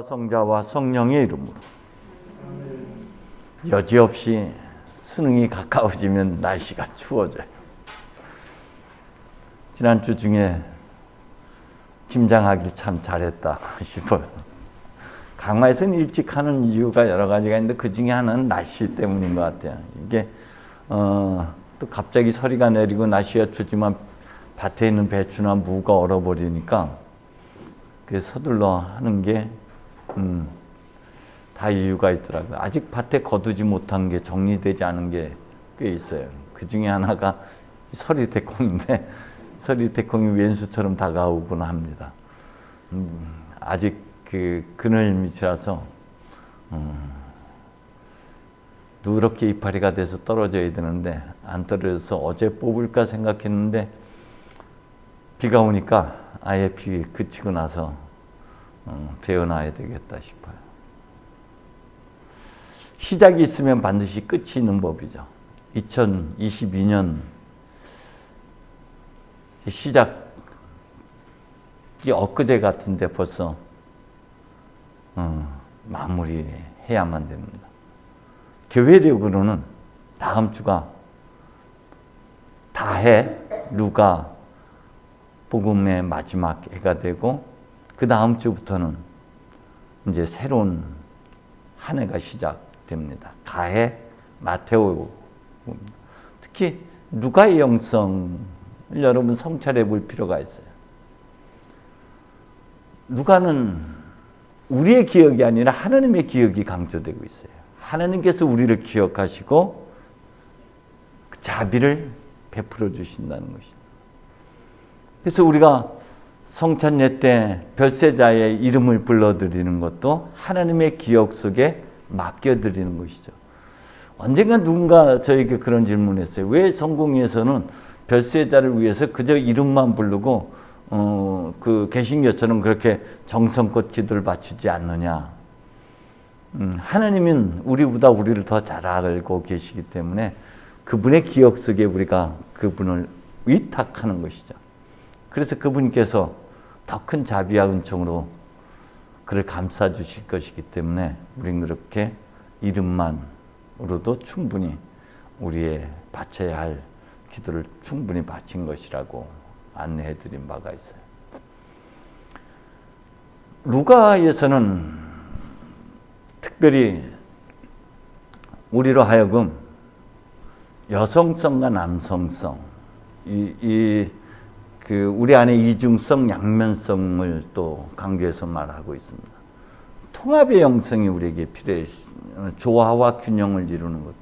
성자와 성령의 이름으로. 여지없이 수능이 가까워지면 날씨가 추워져요. 지난주 중에 김장하길 참 잘했다 싶어요. 강화에서는 일찍 하는 이유가 여러 가지가 있는데 그 중에 하나는 날씨 때문인 것 같아요. 이게 또 갑자기 서리가 내리고 날씨가 춥지만 밭에 있는 배추나 무가 얼어버리니까 그 서둘러 하는 게 다 이유가 있더라고요. 아직 밭에 거두지 못한 게 정리되지 않은 게 꽤 있어요. 그 중에 하나가 서리태콩인데 서리태콩이 왼수처럼 다가오곤 합니다. 아직 그 그늘 밑이라서 누렇게 이파리가 돼서 떨어져야 되는데 안 떨어져서 어제 뽑을까 생각했는데 비가 오니까 아예 비 그치고 나서 베어놔야 되겠다 싶어요. 시작이 있으면 반드시 끝이 있는 법이죠. 2022년 시작이 엊그제 같은데 벌써 마무리해야만 됩니다. 교회력으로는 다음 주가 다해 루가 복음의 마지막 해가 되고 그 다음 주부터는 이제 새로운 한 해가 시작됩니다. 가해 마테오. 특히 루가의 영성을 여러분 성찰해 볼 필요가 있어요. 루가는 우리의 기억이 아니라 하나님의 기억이 강조되고 있어요. 하나님께서 우리를 기억하시고 그 자비를 베풀어 주신다는 것입니다. 그래서 우리가 성찬예 때 별세자의 이름을 불러드리는 것도 하나님의 기억 속에 맡겨드리는 것이죠. 언젠가 누군가 저에게 그런 질문을 했어요. 왜 성공회에서는 별세자를 위해서 그저 이름만 부르고 그 개신교처럼 그렇게 정성껏 기도를 바치지 않느냐. 하나님은 우리보다 우리를 더 잘 알고 계시기 때문에 그분의 기억 속에 우리가 그분을 위탁하는 것이죠. 그래서 그분께서 더 큰 자비와 은총으로 그를 감싸 주실 것이기 때문에 우리는 그렇게 이름만으로도 충분히 우리의 바쳐야 할 기도를 충분히 바친 것이라고 안내해 드린 바가 있어요. 루가에서는 특별히 우리로 하여금 여성성과 남성성, 우리 안에 이중성, 양면성을 또 강조해서 말하고 있습니다. 통합의 영성이 우리에게 필요해요. 조화와 균형을 이루는 것들.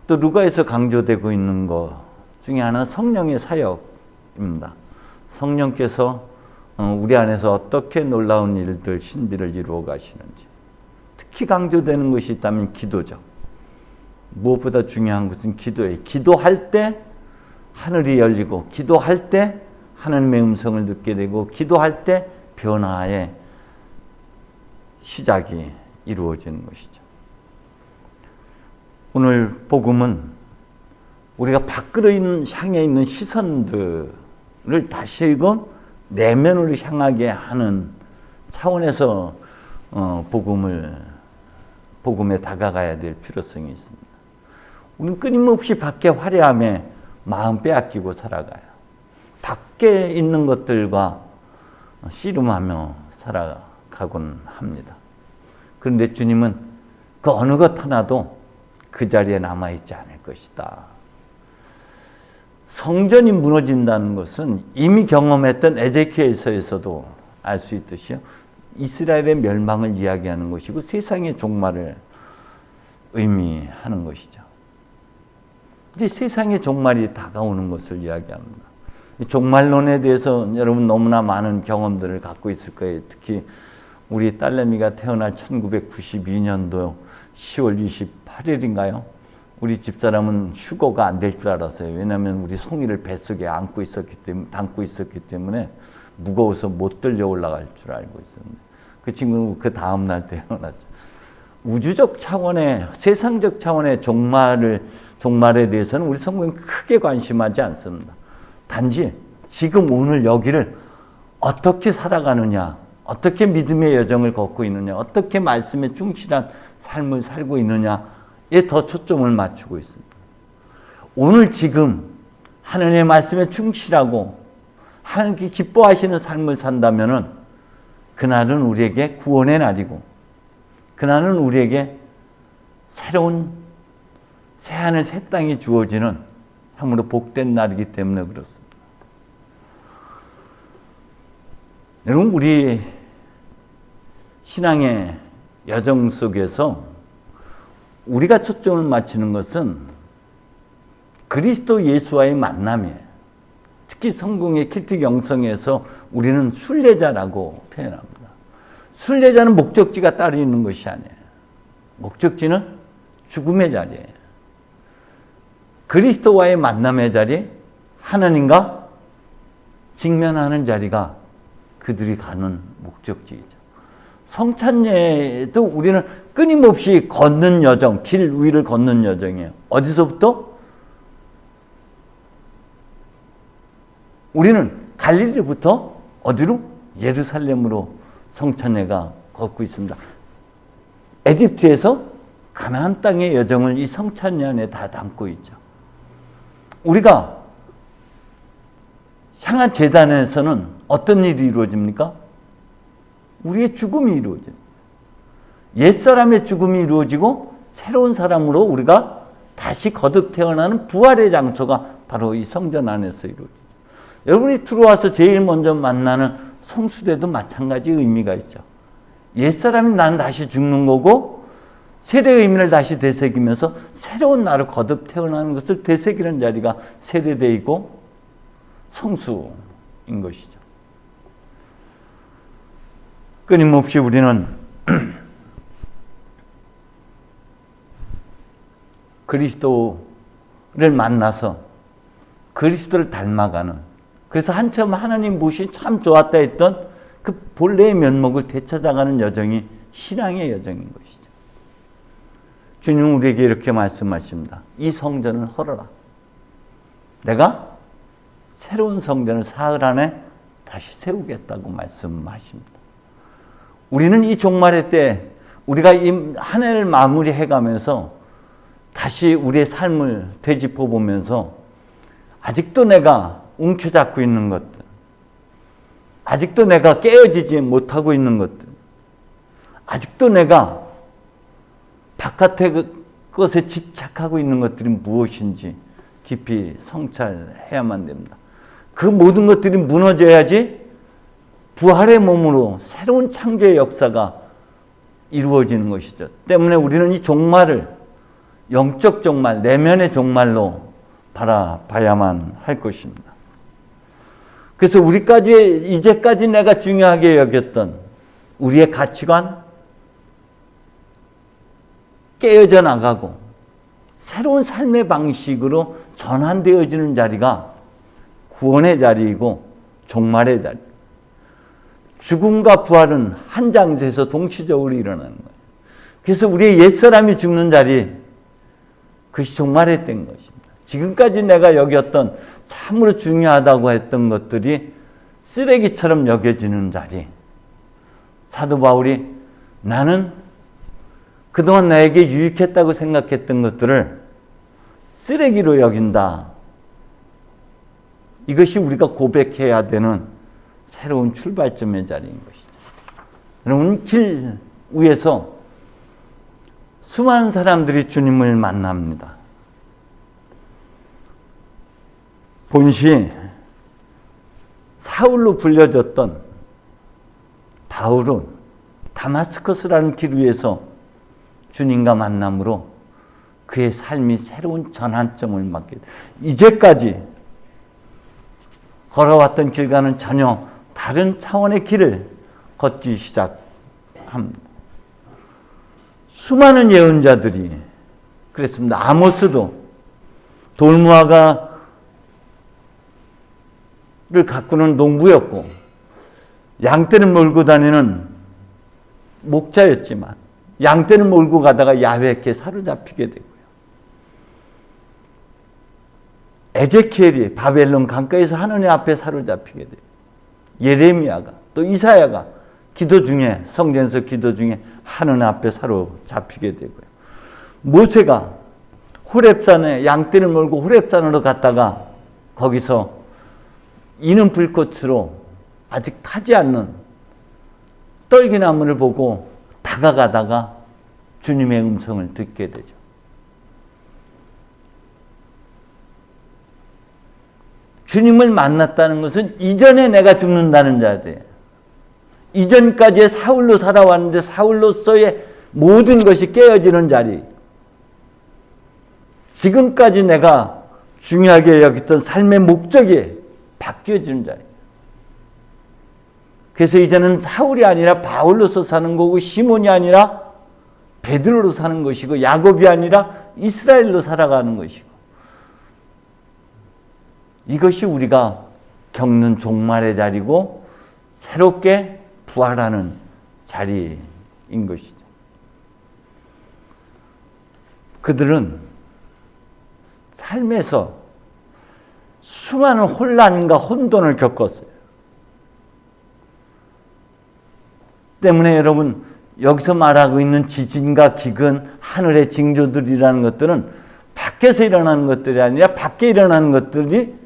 또 루가에서 강조되고 있는 것 중에 하나는 성령의 사역입니다. 성령께서 우리 안에서 어떻게 놀라운 일들, 신비를 이루어 가시는지. 특히 강조되는 것이 있다면 기도죠. 무엇보다 중요한 것은 기도예요. 기도할 때 하늘이 열리고, 기도할 때 하나님의 음성을 듣게 되고, 기도할 때 변화의 시작이 이루어지는 것이죠. 오늘 복음은 우리가 밖으로 향해 있는 시선들을 다시금 내면으로 향하게 하는 차원에서 복음에 다가가야 될 필요성이 있습니다. 우리는 끊임없이 밖의 화려함에 마음 빼앗기고 살아가요. 밖에 있는 것들과 씨름하며 살아가곤 합니다. 그런데 주님은 그 어느 것 하나도 그 자리에 남아있지 않을 것이다. 성전이 무너진다는 것은 이미 경험했던 에제키엘서에서도 알 수 있듯이요. 이스라엘의 멸망을 이야기하는 것이고 세상의 종말을 의미하는 것이죠. 이제 세상의 종말이 다가오는 것을 이야기합니다. 종말론에 대해서 여러분 너무나 많은 경험들을 갖고 있을 거예요. 특히 우리 딸내미가 태어날 1992년도 10월 28일인가요? 우리 집사람은 휴거가 안 될 줄 알았어요. 왜냐하면 우리 송이를 뱃속에 담고 있었기 때문에 무거워서 못 들려 올라갈 줄 알고 있었는데 그 친구는 그 다음 날 태어났죠. 우주적 차원의, 세상적 차원의 종말에 대해서는 우리 성경은 크게 관심하지 않습니다. 단지 지금 오늘 여기를 어떻게 살아가느냐 어떻게 믿음의 여정을 걷고 있느냐, 어떻게 말씀에 충실한 삶을 살고 있느냐에 더 초점을 맞추고 있습니다. 오늘 지금 하나님의 말씀에 충실하고 하나님께 기뻐하시는 삶을 산다면은 그날은 우리에게 구원의 날이고 그날은 우리에게 새로운 새하늘 새 땅이 주어지는 참으로 복된 날이기 때문에 그렇습니다. 여러분, 우리 신앙의 여정 속에서 우리가 초점을 맞추는 것은 그리스도 예수와의 만남이에요. 특히 성공의 킬트 영성에서 우리는 순례자라고 표현합니다. 순례자는 목적지가 따로 있는 것이 아니에요. 목적지는 죽음의 자리예요. 그리스도와의 만남의 자리, 하나님과 직면하는 자리가 그들이 가는 목적지이죠. 성찬예도 우리는 끊임없이 걷는 여정, 길 위를 걷는 여정이에요. 어디서부터? 우리는 갈릴리부터 어디로? 예루살렘으로 성찬예가 걷고 있습니다. 에집트에서 가나안 땅의 여정을 이 성찬예 안에 다 담고 있죠. 우리가 향한 제단에서는 어떤 일이 이루어집니까? 우리의 죽음이 이루어집니다. 옛사람의 죽음이 이루어지고 새로운 사람으로 우리가 다시 거듭 태어나는 부활의 장소가 바로 이 성전 안에서 이루어집니다. 여러분이 들어와서 제일 먼저 만나는 성수대도 마찬가지 의미가 있죠. 옛사람이 난 다시 죽는 거고 세례의 의미를 다시 되새기면서 새로운 나를 거듭 태어나는 것을 되새기는 자리가 세례대이고 성수인 것이죠. 끊임없이 우리는 그리스도를 만나서 그리스도를 닮아가는, 그래서 한참 하나님 보시 참 좋았다 했던 그 본래의 면목을 되찾아가는 여정이 신앙의 여정인 것이죠. 주님은 우리에게 이렇게 말씀하십니다. 이 성전을 헐어라. 내가 새로운 성전을 사흘 안에 다시 세우겠다고 말씀하십니다. 우리는 이 종말의 때 우리가 이 한 해를 마무리해가면서 다시 우리의 삶을 되짚어 보면서 아직도 내가 움켜잡고 있는 것들, 아직도 내가 깨어지지 못하고 있는 것들, 아직도 내가 바깥의 것에 집착하고 있는 것들이 무엇인지 깊이 성찰해야만 됩니다. 그 모든 것들이 무너져야지 부활의 몸으로 새로운 창조의 역사가 이루어지는 것이죠. 때문에 우리는 이 종말을 영적 종말, 내면의 종말로 바라봐야만 할 것입니다. 그래서 이제까지 내가 중요하게 여겼던 우리의 가치관 깨어져 나가고 새로운 삶의 방식으로 전환되어지는 자리가 구원의 자리이고 종말의 자리. 죽음과 부활은 한 장소에서 동시적으로 일어나는 거예요. 그래서 우리의 옛사람이 죽는 자리, 그것이 종말의 때인 것입니다. 지금까지 내가 여겼던 참으로 중요하다고 했던 것들이 쓰레기처럼 여겨지는 자리. 사도 바울이 나는 그동안 나에게 유익했다고 생각했던 것들을 쓰레기로 여긴다. 이것이 우리가 고백해야 되는 새로운 출발점의 자리인 것이죠. 여러분, 길 위에서 수많은 사람들이 주님을 만납니다. 본시 사울로 불려졌던 바울은 다마스커스라는 길 위에서 주님과 만남으로 그의 삶이 새로운 전환점을 맞게 됩니다. 이제까지 걸어왔던 길과는 전혀 다른 차원의 길을 걷기 시작합니다. 수많은 예언자들이 그랬습니다. 아모스도 돌무화과를 가꾸는 농부였고 양떼를 몰고 다니는 목자였지만 양떼를 몰고 가다가 야훼께 사로잡히게 되고요. 에제키엘이 바벨론 강가에서 하느님 앞에 사로잡히게 돼요. 예레미야가 또 이사야가 기도 중에, 성전에서 기도 중에 하느님 앞에 사로잡히게 되고요. 모세가 호렙산에 양떼를 몰고 호렙산으로 갔다가 거기서 이는 불꽃으로 아직 타지 않는 떨기나무를 보고 다가가다가 주님의 음성을 듣게 되죠. 주님을 만났다는 것은 이전에 내가 죽는다는 자리예요. 이전까지의 사울로 살아왔는데 사울로서의 모든 것이 깨어지는 자리. 지금까지 내가 중요하게 여겼던 삶의 목적이 바뀌어지는 자리. 그래서 이제는 사울이 아니라 바울로서 사는 거고, 시몬이 아니라 베드로로 사는 것이고, 야곱이 아니라 이스라엘로 살아가는 것이고, 이것이 우리가 겪는 종말의 자리고 새롭게 부활하는 자리인 것이죠. 그들은 삶에서 수많은 혼란과 혼돈을 겪었어요. 때문에 여러분, 여기서 말하고 있는 지진과 기근, 하늘의 징조들이라는 것들은 밖에서 일어나는 것들이 아니라 밖에 일어나는 것들이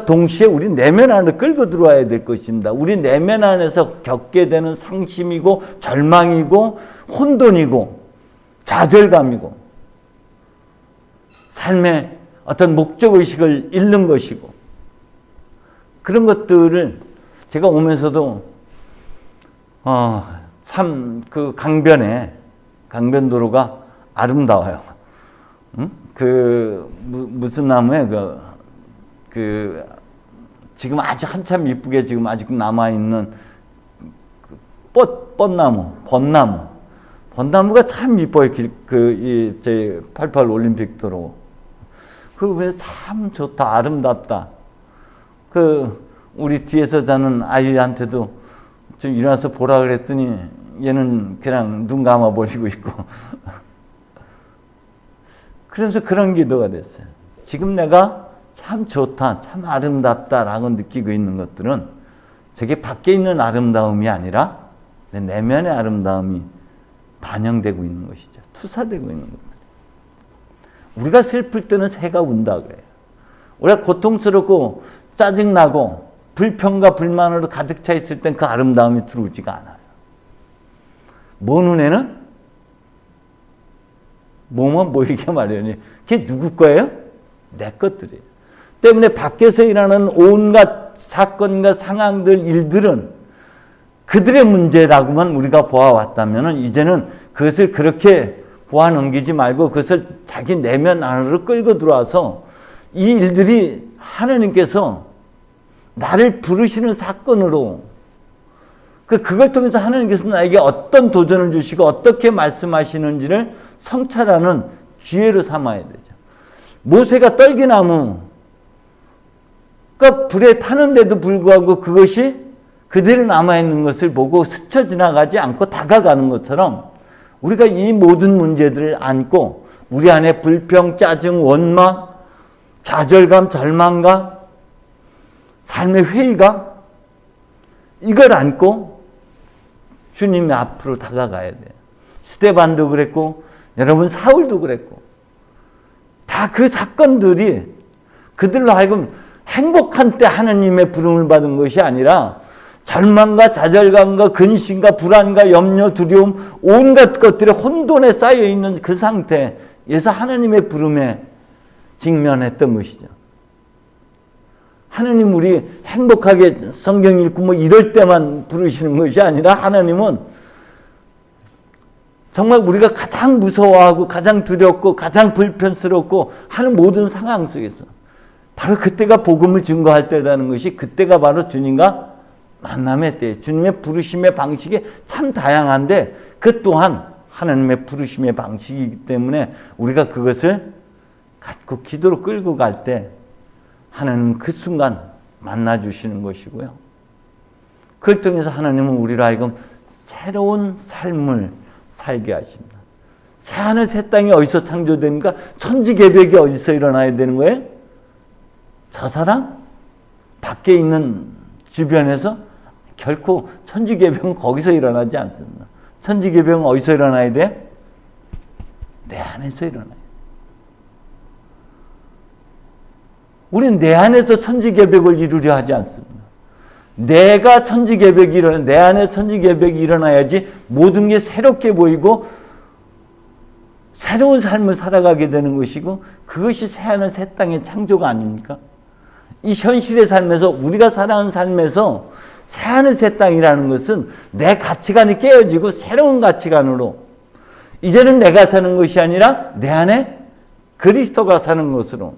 동시에 우리 내면 안으로 끌고 들어와야 될 것입니다. 우리 내면 안에서 겪게 되는 상심이고 절망이고 혼돈이고 좌절감이고 삶의 어떤 목적의식을 잃는 것이고, 그런 것들을 제가 오면서도 참 그 강변도로가 아름다워요. 응? 무슨 나무에 지금 아주 한참 이쁘게 지금 아직 남아있는 벚나무가 참 이뻐요. 저희 88 올림픽 도로. 그거 보면서 참 좋다, 아름답다. 우리 뒤에서 자는 아이한테도 좀 일어나서 보라 그랬더니 얘는 그냥 눈 감아 버리고 있고. 그러면서 그런 기도가 됐어요. 지금 내가 참 좋다, 참 아름답다라고 느끼고 있는 것들은 저게 밖에 있는 아름다움이 아니라 내 내면의 아름다움이 반영되고 있는 것이죠. 투사되고 있는 것들. 우리가 슬플 때는 새가 운다 그래요. 우리가 고통스럽고 짜증나고 불평과 불만으로 가득 차 있을 땐 그 아름다움이 들어오지가 않아요. 뭐 눈에는 뭐만 보이게 마련이에요. 그게 누구 거예요? 내 것들이에요. 때문에 밖에서 일어나는 온갖 사건과 상황들, 일들은 그들의 문제라고만 우리가 보아왔다면 이제는 그것을 그렇게 보아 넘기지 말고 그것을 자기 내면 안으로 끌고 들어와서 이 일들이 하나님께서 나를 부르시는 사건으로, 그걸 통해서 하나님께서 나에게 어떤 도전을 주시고 어떻게 말씀하시는지를 성찰하는 기회로 삼아야 되죠. 모세가 떨기나무, 불에 타는데도 불구하고 그것이 그대로 남아있는 것을 보고 스쳐 지나가지 않고 다가가는 것처럼 우리가 이 모든 문제들을 안고 우리 안에 불평, 짜증, 원망, 좌절감, 절망감, 삶의 회의감, 이걸 안고 주님 앞으로 다가가야 돼요. 스데반도 그랬고 여러분 사울도 그랬고 다 그 사건들이 그들로 하여금 행복한 때 하나님의 부름을 받은 것이 아니라 절망과 좌절감과 근심과 불안과 염려, 두려움, 온갖 것들이 혼돈에 쌓여있는 그 상태에서 하나님의 부름에 직면했던 것이죠. 하나님 우리 행복하게 성경 읽고 뭐 이럴 때만 부르시는 것이 아니라 하나님은 정말 우리가 가장 무서워하고 가장 두렵고 가장 불편스럽고 하는 모든 상황 속에서 바로 그때가 복음을 증거할 때라는 것이, 그때가 바로 주님과 만남의 때, 주님의 부르심의 방식이 참 다양한데 그 또한 하나님의 부르심의 방식이기 때문에 우리가 그것을 갖고 기도로 끌고 갈 때 하나님은 그 순간 만나주시는 것이고요. 그걸 통해서 하나님은 우리로 하여금 새로운 삶을 살게 하십니다. 새하늘 새 땅이 어디서 창조됩니까? 천지개벽이 어디서 일어나야 되는 거예요? 저 사람? 밖에 있는 주변에서 결코 천지개벽은 거기서 일어나지 않습니다. 천지개벽은 어디서 일어나야 돼? 내 안에서 일어나야 돼. 우리는 내 안에서 천지개벽을 이루려 하지 않습니다. 내가 천지개벽이 내 안에 천지개벽이 일어나야지 모든 게 새롭게 보이고 새로운 삶을 살아가게 되는 것이고, 그것이 새하늘 새 땅의 창조가 아닙니까? 이 현실의 삶에서, 우리가 살아가는 삶에서 새하늘 새 땅이라는 것은 내 가치관이 깨어지고 새로운 가치관으로, 이제는 내가 사는 것이 아니라 내 안에 그리스도가 사는 것으로,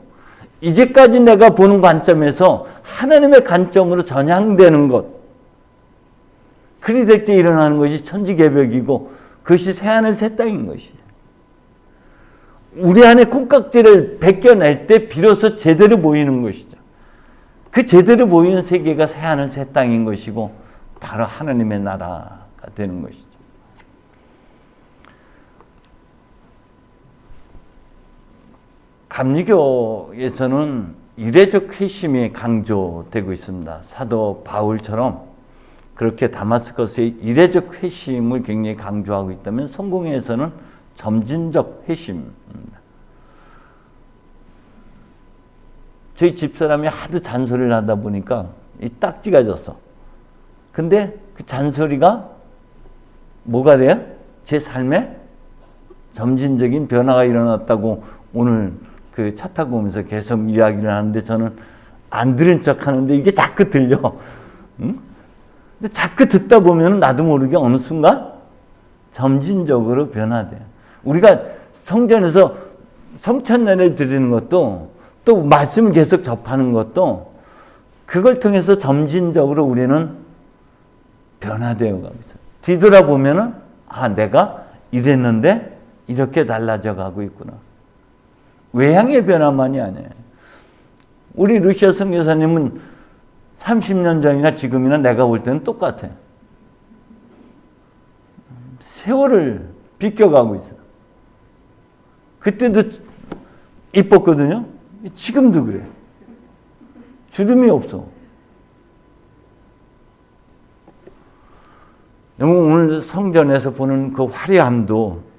이제까지 내가 보는 관점에서 하나님의 관점으로 전향되는 것, 그리 될 때 일어나는 것이 천지개벽이고, 그것이 새하늘 새 땅인 것이에요. 우리 안에 콩깍지를 벗겨낼 때 비로소 제대로 보이는 것이죠. 그 제대로 보이는 세계가 새하늘 새 땅인 것이고, 바로 하나님의 나라가 되는 것이죠. 감리교에서는 이례적 회심이 강조되고 있습니다. 사도 바울처럼 그렇게 다마스커스의 이례적 회심을 굉장히 강조하고 있다면, 성공회에서는 점진적 회심입니다. 저희 집사람이 하도 잔소리를 하다 보니까 이 딱지가 졌어. 근데 그 잔소리가 뭐가 돼요? 제 삶에 점진적인 변화가 일어났다고 오늘 그 차 타고 오면서 계속 이야기를 하는데, 저는 안 들은 척 하는데 이게 자꾸 들려. 응? 근데 자꾸 듣다 보면 나도 모르게 어느 순간 점진적으로 변화돼요. 우리가 성전에서 성찬례를 드리는 것도, 또 말씀을 계속 접하는 것도, 그걸 통해서 점진적으로 우리는 변화되어 가고 있어요. 뒤돌아보면은, 아, 내가 이랬는데 이렇게 달라져 가고 있구나. 외향의 변화만이 아니에요. 우리 루시아 선교사님은 30년 전이나 지금이나 내가 볼 때는 똑같아요. 세월을 비껴가고 있어요. 그때도 이뻤거든요. 지금도 그래. 주름이 없어. 오늘 성전에서 보는 그 화려함도,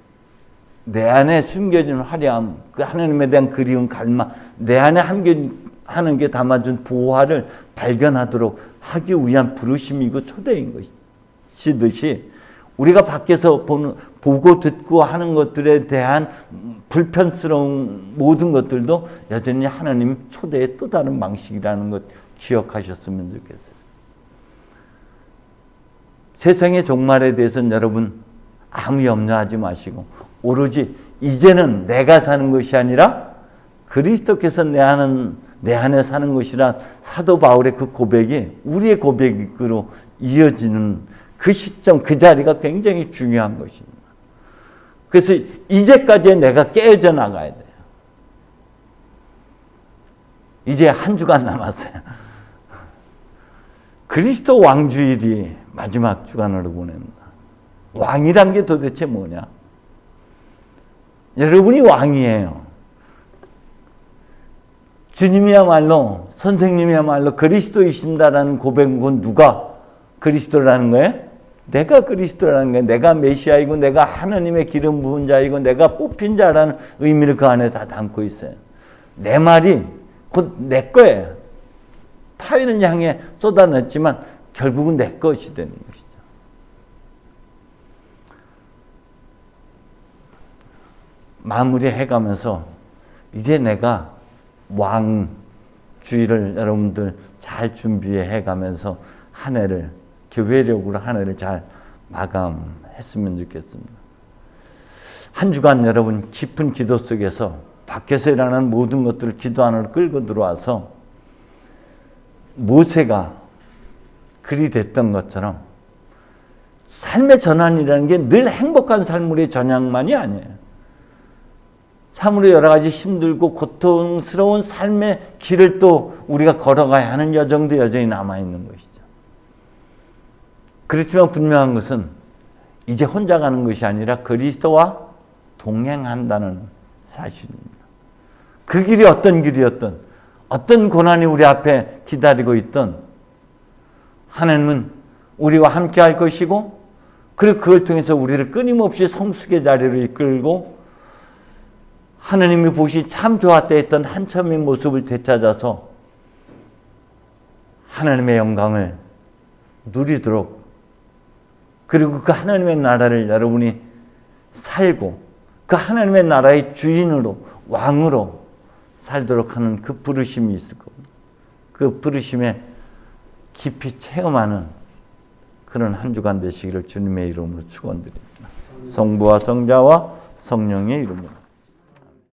내 안에 숨겨진 화려함, 그 하나님에 대한 그리움, 갈망, 내 안에 함께하는 게 담아준 보화를 발견하도록 하기 위한 부르심이고 초대인 것이듯이, 우리가 밖에서 보고 듣고 하는 것들에 대한 불편스러운 모든 것들도 여전히 하나님 초대의 또 다른 방식이라는 것 기억하셨으면 좋겠어요. 세상의 종말에 대해서는 여러분 아무 염려하지 마시고, 오로지 이제는 내가 사는 것이 아니라 그리스도께서 내 안에 사는 것이란 사도 바울의 그 고백이 우리의 고백으로 이어지는 그 시점, 그 자리가 굉장히 중요한 것입니다. 그래서 이제까지 내가 깨어져 나가야 돼요. 이제 한 주간 남았어요. 그리스도 왕주일이 마지막 주간으로 보냅니다. 왕이란 게 도대체 뭐냐? 여러분이 왕이에요. 주님이야말로, 선생님이야말로 그리스도이신다라는 고백은 누가 그리스도라는 거예요? 내가 그리스도라는 거예요. 내가 메시아이고, 내가 하나님의 기름 부은 자이고, 내가 뽑힌 자라는 의미를 그 안에 다 담고 있어요. 내 말이 곧 내 거예요. 타인을 향해 쏟아냈지만 결국은 내 것이 되는 것이죠. 마무리해가면서 이제 내가 왕주의를 여러분들 잘 준비해가면서 한 해를, 교회력으로 한 해를 잘 마감했으면 좋겠습니다. 한 주간 여러분 깊은 기도 속에서 밖에서 일어나는 모든 것들을 기도 안으로 끌고 들어와서 모세가 그리 됐던 것처럼 삶의 전환이라는 게 늘 행복한 삶으로의 전향만이 아니에요. 참으로 여러 가지 힘들고 고통스러운 삶의 길을 또 우리가 걸어가야 하는 여정도 여전히 남아있는 것이죠. 그렇지만 분명한 것은 이제 혼자 가는 것이 아니라 그리스도와 동행한다는 사실입니다. 그 길이 어떤 길이었던, 어떤 고난이 우리 앞에 기다리고 있던, 하나님은 우리와 함께 할 것이고, 그리고 그걸 통해서 우리를 끊임없이 성숙의 자리로 이끌고 하느님이 보시 참 좋았다 했던 한참의 모습을 되찾아서 하나님의 영광을 누리도록, 그리고 그 하나님의 나라를 여러분이 살고 그 하나님의 나라의 주인으로, 왕으로 살도록 하는 그 부르심이 있을 겁니다. 그 부르심에 깊이 체험하는 그런 한 주간 되시기를 주님의 이름으로 축원드립니다. 성부와 성자와 성령의 이름으로.